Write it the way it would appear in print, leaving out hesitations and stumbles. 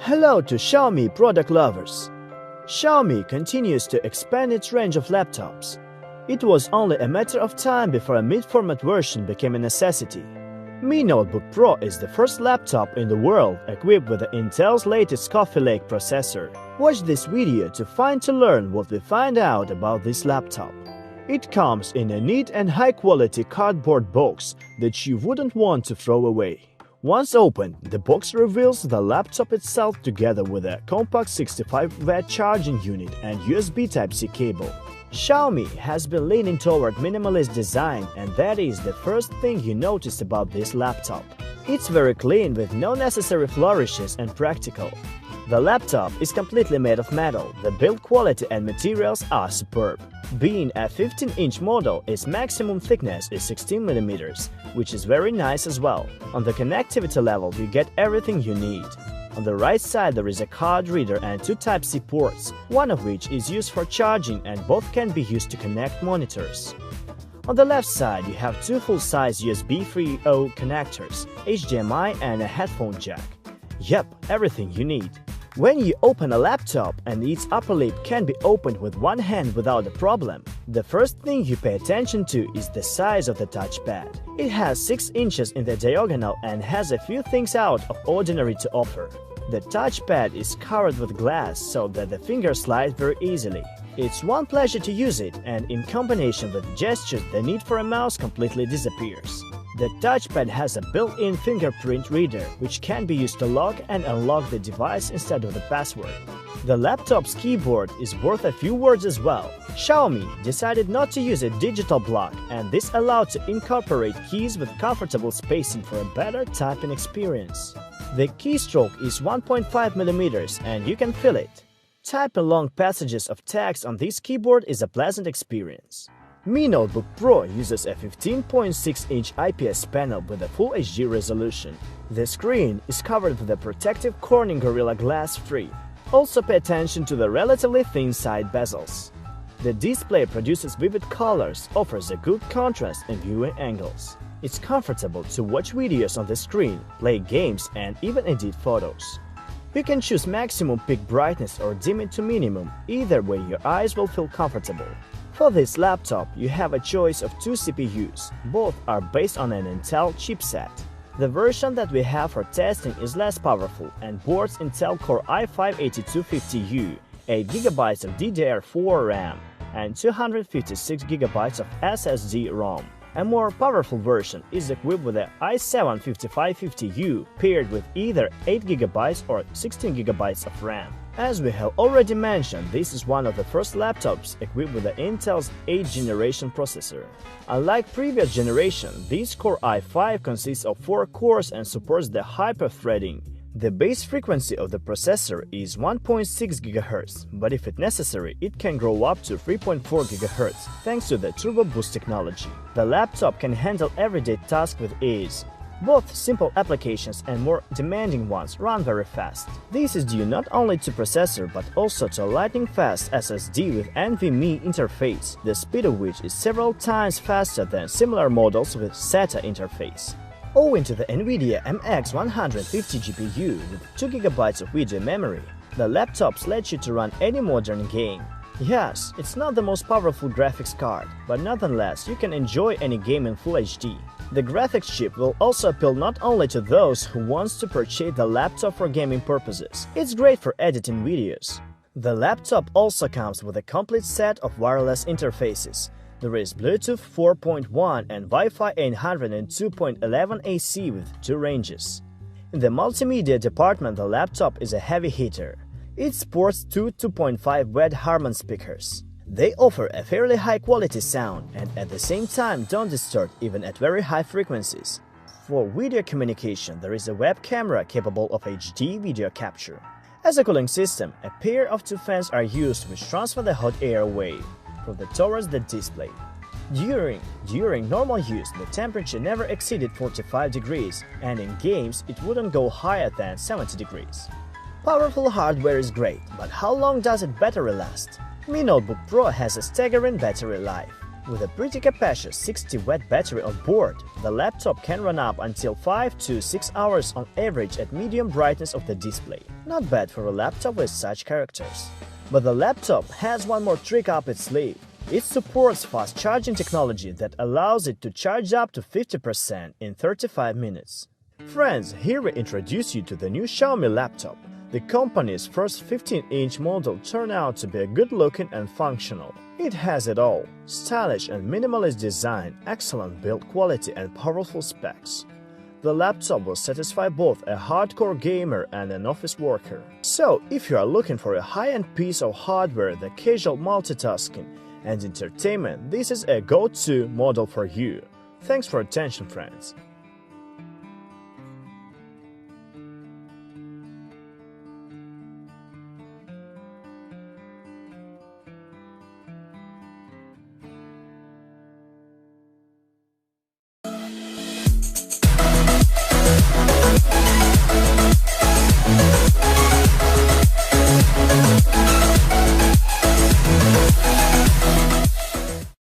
Hello to Xiaomi product lovers. Xiaomi continues to expand its range of laptops. It was only a matter of time before a mid-format version became a necessity. Mi Notebook Pro is the first laptop in the world equipped with Intel's latest Coffee Lake processor. Watch this video to learn what we find out about this laptop. It comes in a neat and high-quality cardboard box that you wouldn't want to throw away. Once opened, the box reveals the laptop itself together with a compact 65-watt charging unit and USB Type-C cable. Xiaomi has been leaning toward minimalist design, and that is the first thing you notice about this laptop. It's very clean with no necessary flourishes and practical. The laptop is completely made of metal. The build quality and materials are superb. Being a 15-inch model, its maximum thickness is 16 mm, which is very nice as well. On the connectivity level, you get everything you need. On the right side there is a card reader and two Type-C ports, one of which is used for charging and both can be used to connect monitors. On the left side you have two full-size USB 3.0 connectors, HDMI and a headphone jack. Yep, everything you need. When you open a laptop and its upper lid can be opened with one hand without a problem, the first thing you pay attention to is the size of the touchpad. It has 6 inches in the diagonal and has a few things out of ordinary to offer. The touchpad is covered with glass so that the fingers slide very easily. It's one pleasure to use it, and in combination with gestures the need for a mouse completely disappears. The touchpad has a built-in fingerprint reader, which can be used to lock and unlock the device instead of the password. The laptop's keyboard is worth a few words as well. Xiaomi decided not to use a digital block, and this allowed to incorporate keys with comfortable spacing for a better typing experience. The keystroke is 1.5 mm and you can feel it. Typing long passages of text on this keyboard is a pleasant experience. Mi Notebook Pro uses a 15.6-inch IPS panel with a Full HD resolution. The screen is covered with a protective Corning Gorilla Glass 3. Also pay attention to the relatively thin side bezels. The display produces vivid colors, offers a good contrast and viewing angles. It's comfortable to watch videos on the screen, play games and even edit photos. You can choose maximum peak brightness or dim it to minimum, either way your eyes will feel comfortable. For this laptop, you have a choice of two CPUs. Both are based on an Intel chipset. The version that we have for testing is less powerful and boasts Intel Core i5-8250U, 8GB of DDR4 RAM, and 256GB of SSD ROM. A more powerful version is equipped with the i7-5550U paired with either 8GB or 16GB of RAM. As we have already mentioned, this is one of the first laptops equipped with the Intel's 8th generation processor. Unlike previous generation, this Core i5 consists of 4 cores and supports the hyper-threading. The base frequency of the processor is 1.6 GHz, but if it's necessary, it can grow up to 3.4 GHz thanks to the Turbo Boost technology. The laptop can handle everyday tasks with ease. Both simple applications and more demanding ones run very fast. This is due not only to processor but also to a lightning-fast SSD with NVMe interface, the speed of which is several times faster than similar models with SATA interface. Owing to the NVIDIA MX150 GPU with 2GB of video memory, the laptops let you to run any modern game. Yes, it's not the most powerful graphics card, but nonetheless you can enjoy any game in Full HD. The graphics chip will also appeal not only to those who want to purchase the laptop for gaming purposes, it's great for editing videos. The laptop also comes with a complete set of wireless interfaces. There is Bluetooth 4.1 and Wi-Fi 802.11 AC with 2 ranges. In the multimedia department, the laptop is a heavy hitter. It sports two 2.5-watt Harman speakers. They offer a fairly high-quality sound and at the same time don't distort even at very high frequencies. For video communication, there is a web camera capable of HD video capture. As a cooling system, a pair of 2 fans are used which transfer the hot air away towards the display. During normal use, the temperature never exceeded 45 degrees, and in games it wouldn't go higher than 70 degrees. Powerful hardware is great, but how long does its battery last? Mi Notebook Pro has a staggering battery life. With a pretty capacious 60-watt battery on board, the laptop can run up until 5 to 6 hours on average at medium brightness of the display. Not bad for a laptop with such characters. But the laptop has one more trick up its sleeve. It supports fast charging technology that allows it to charge up to 50% in 35 minutes. Friends, here we introduce you to the new Xiaomi laptop. The company's first 15-inch model turned out to be good-looking and functional. It has it all: stylish and minimalist design, excellent build quality and powerful specs. The laptop will satisfy both a hardcore gamer and an office worker. So, if you are looking for a high-end piece of hardware that casual multitasking and entertainment, this is a go-to model for you. Thanks for attention, friends.